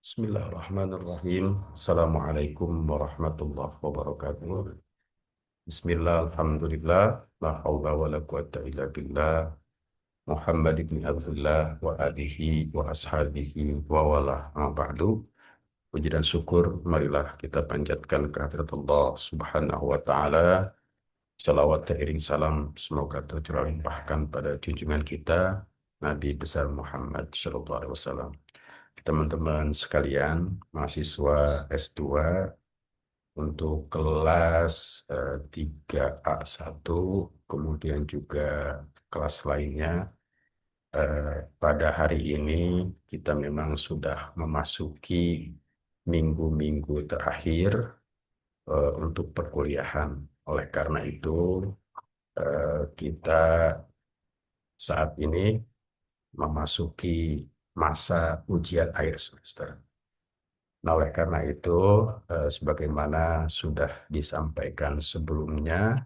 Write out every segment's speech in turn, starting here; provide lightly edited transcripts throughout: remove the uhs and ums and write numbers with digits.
Bismillahirrahmanirrahim. Assalamualaikum warahmatullahi wabarakatuh. Bismillah, alhamdulillah, la haula wa la quwata illa billah, Muhammad ibn Abdullah wa alihi wa ashabihi wa wala ma ba'du. Puji dan syukur, marilah kita panjatkan kehadirat Allah Subhanahu wa Ta'ala. Salawat dan iring salam semoga tercurah limpahkan pada junjungan kita Nabi besar Muhammad Sallallahu Alaihi Wasallam. Teman-teman sekalian, mahasiswa S2 untuk kelas 3A1, kemudian juga kelas lainnya, pada hari ini kita memang sudah memasuki minggu-minggu terakhir untuk perkuliahan. Oleh karena itu, kita saat ini memasuki masa ujian akhir semester. Nah, oleh karena itu, sebagaimana sudah disampaikan sebelumnya,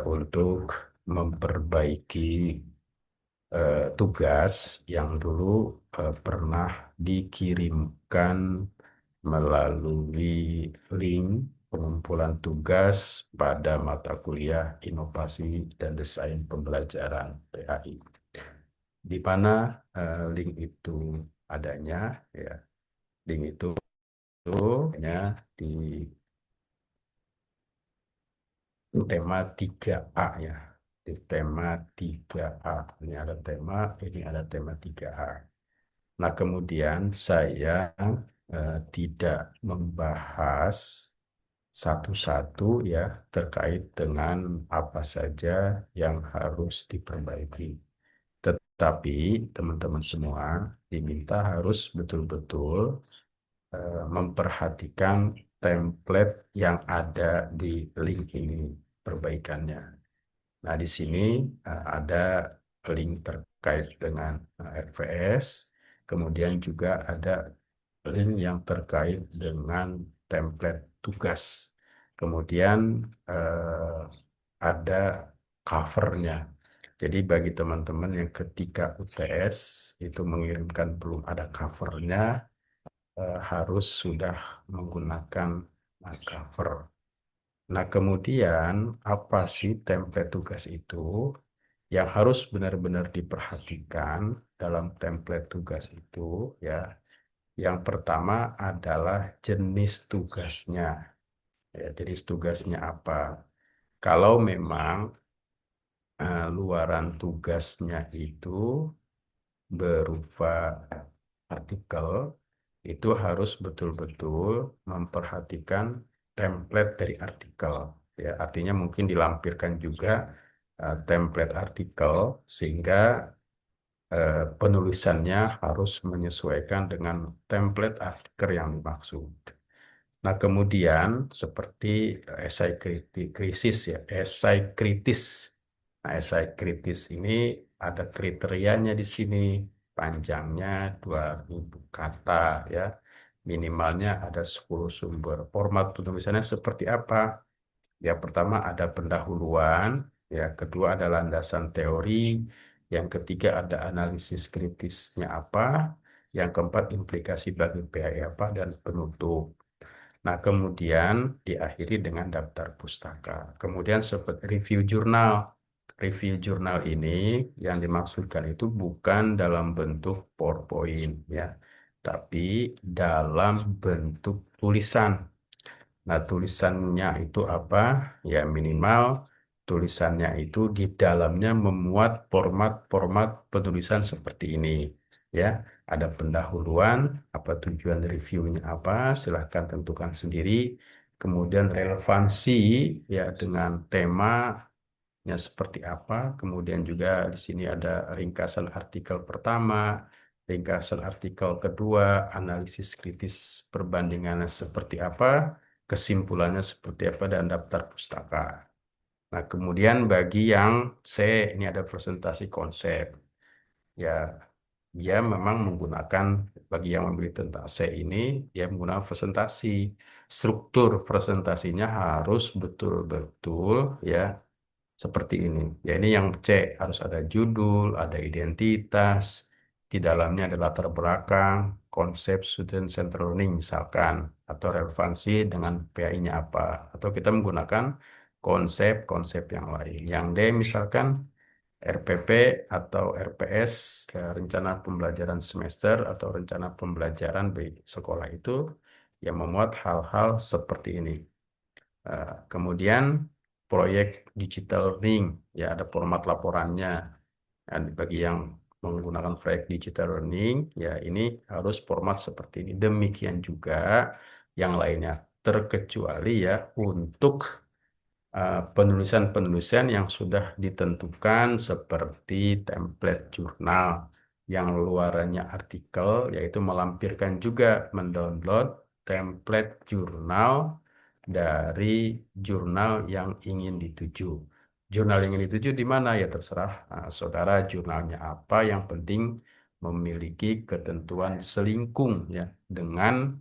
untuk memperbaiki tugas yang dulu pernah dikirimkan melalui link pengumpulan tugas pada mata kuliah Inovasi dan Desain Pembelajaran PAI, di mana link itu adanya, ya, link itu hanya di tema 3A, ya. Di tema 3A. Ini ada tema, ini ada tema 3A. Nah, kemudian saya tidak membahas satu-satu, ya, terkait dengan apa saja yang harus diperbaiki. Tetapi teman-teman semua diminta harus betul-betul memperhatikan template yang ada di link ini, perbaikannya. Nah, di sini ada link terkait dengan RVS, kemudian juga ada link yang terkait dengan template tugas. Kemudian ada covernya. Jadi bagi teman-teman yang ketika UTS itu mengirimkan belum ada covernya, harus sudah menggunakan cover. Nah, kemudian apa sih template tugas itu? Yang harus benar-benar diperhatikan dalam template tugas itu, ya. Yang pertama adalah jenis tugasnya. Ya, jenis tugasnya apa? Kalau memang luaran tugasnya itu berupa artikel, itu harus betul-betul memperhatikan template dari artikel. Ya, artinya mungkin dilampirkan juga template artikel sehingga penulisannya harus menyesuaikan dengan template artikel yang dimaksud. Nah, kemudian seperti esai krisis, ya, esai kritis. Nah, esai kritis ini ada kriterianya di sini. Panjangnya 2000 kata, ya. Minimalnya ada 10 sumber. Format penulisannya seperti apa? Yang pertama ada pendahuluan, ya, kedua ada landasan teori, yang ketiga ada analisis kritisnya apa, yang keempat implikasi bagi PAI apa, dan penutup. Nah, kemudian diakhiri dengan daftar pustaka. Kemudian seperti review jurnal. Review jurnal ini yang dimaksudkan itu bukan dalam bentuk PowerPoint, ya, tapi dalam bentuk tulisan. Nah, tulisannya itu apa? Ya, minimal tulisannya itu di dalamnya memuat format-format penulisan seperti ini. Ya, ada pendahuluan, apa tujuan reviewnya apa, silahkan tentukan sendiri. Kemudian relevansi, ya, dengan temanya seperti apa. Kemudian juga di sini ada ringkasan artikel pertama, ringkasan artikel kedua, analisis kritis perbandingannya seperti apa, kesimpulannya seperti apa, dan daftar pustaka. Nah, kemudian bagi yang C, ini ada presentasi konsep. Ya, dia memang menggunakan, bagi yang memilih tentang C ini, dia menggunakan presentasi. Struktur presentasinya harus betul-betul, ya, seperti ini. Ya, ini yang C, harus ada judul, ada identitas, di dalamnya ada latar belakang, konsep student centered learning misalkan, atau relevansi dengan PAI-nya apa, atau kita menggunakan konsep-konsep yang lain. Yang D misalkan RPP atau RPS, rencana pembelajaran semester atau rencana pembelajaran di sekolah itu yang memuat hal-hal seperti ini. Kemudian proyek digital learning, ya ada format laporannya. Dan bagi yang menggunakan proyek digital learning, ya ini harus format seperti ini. Demikian juga yang lainnya, terkecuali ya untuk penulisan-penulisan yang sudah ditentukan seperti template jurnal yang luarannya artikel, yaitu melampirkan juga mendownload template jurnal dari jurnal yang ingin dituju. Jurnal yang ingin dituju di mana ya terserah saudara jurnalnya apa, yang penting memiliki ketentuan selingkung ya dengan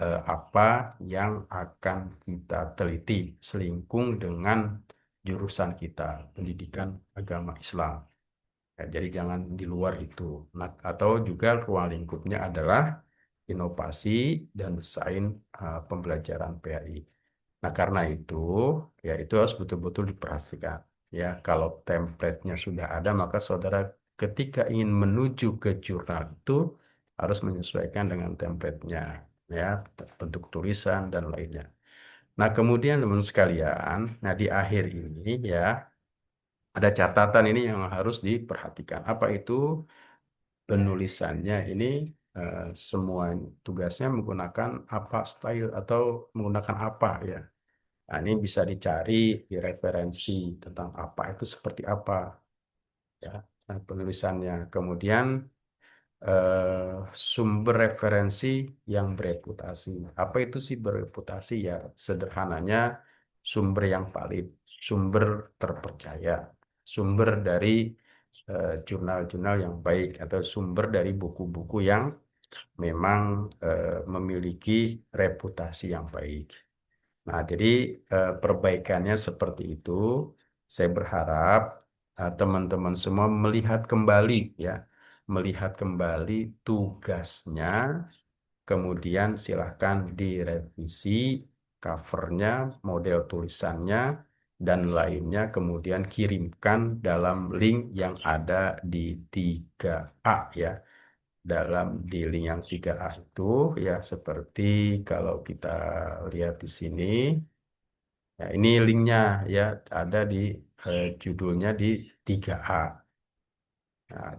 apa yang akan kita teliti, selingkung dengan jurusan kita, pendidikan agama Islam. Ya, jadi jangan di luar itu. Nah, atau juga ruang lingkupnya adalah inovasi dan desain pembelajaran PAI. Nah, karena itu, ya itu harus betul-betul diperhatikan. Ya, kalau template-nya sudah ada, maka saudara ketika ingin menuju ke jurnal itu harus menyesuaikan dengan template-nya, ya, bentuk tulisan dan lainnya. Nah, kemudian teman sekalian, nah di akhir ini ya ada catatan ini yang harus diperhatikan. Apa itu? Penulisannya ini semua tugasnya menggunakan apa style atau menggunakan apa ya. Nah, ini bisa dicari di referensi tentang apa itu seperti apa ya, nah, penulisannya. Kemudian sumber referensi yang bereputasi. Apa itu sih bereputasi ya? Sederhananya sumber yang valid, sumber terpercaya, sumber dari jurnal-jurnal yang baik atau sumber dari buku-buku yang memang memiliki reputasi yang baik. Nah, jadi perbaikannya seperti itu. Saya berharap teman-teman semua melihat kembali ya, melihat kembali tugasnya, kemudian silahkan direvisi covernya, model tulisannya, dan lainnya, kemudian kirimkan dalam link yang ada di 3A ya. Dalam di link yang 3A itu ya seperti kalau kita lihat di sini. Ya, ini linknya ya ada di judulnya di 3A. Nah,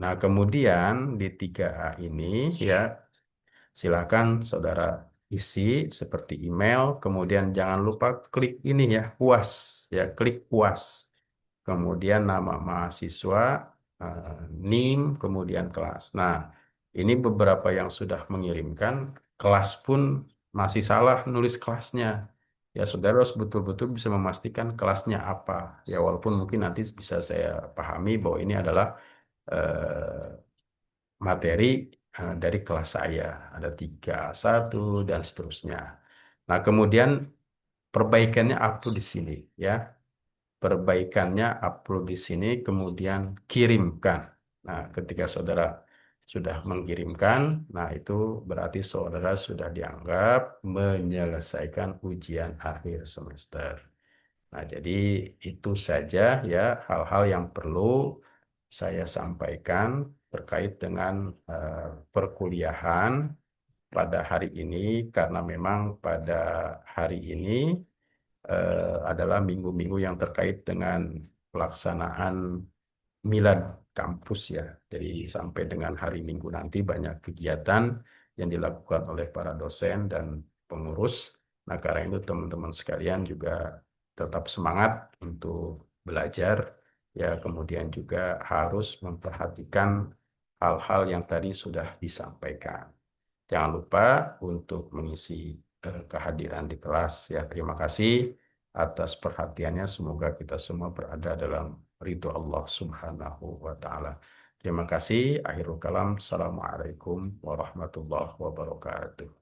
nah, kemudian di 3A ini ya silakan saudara isi seperti email, kemudian jangan lupa klik ini ya puas ya klik puas. Kemudian nama mahasiswa, eh, NIM, kemudian kelas. Nah, ini beberapa yang sudah mengirimkan, kelas pun masih salah nulis kelasnya. Ya, saudara harus betul-betul bisa memastikan kelasnya apa. Ya, walaupun mungkin nanti bisa saya pahami bahwa ini adalah materi dari kelas saya. Ada 3, 1, dan seterusnya. Nah, kemudian perbaikannya upload di sini, ya. Perbaikannya upload di sini, kemudian kirimkan. Nah, ketika saudara sudah mengirimkan, nah itu berarti saudara sudah dianggap menyelesaikan ujian akhir semester. Nah, jadi itu saja ya hal-hal yang perlu saya sampaikan terkait dengan eh, perkuliahan pada hari ini, karena memang pada hari ini adalah minggu-minggu yang terkait dengan pelaksanaan milad kampus ya. Jadi sampai dengan hari Minggu nanti banyak kegiatan yang dilakukan oleh para dosen dan pengurus. Nah, karena itu teman-teman sekalian juga tetap semangat untuk belajar ya, kemudian juga harus memperhatikan hal-hal yang tadi sudah disampaikan. Jangan lupa untuk mengisi kehadiran di kelas ya. Terima kasih atas perhatiannya. Semoga kita semua berada dalam ridho Allah Subhanahu wa taala. Terima kasih. Akhirul kalam. Assalamualaikum warahmatullahi wabarakatuh.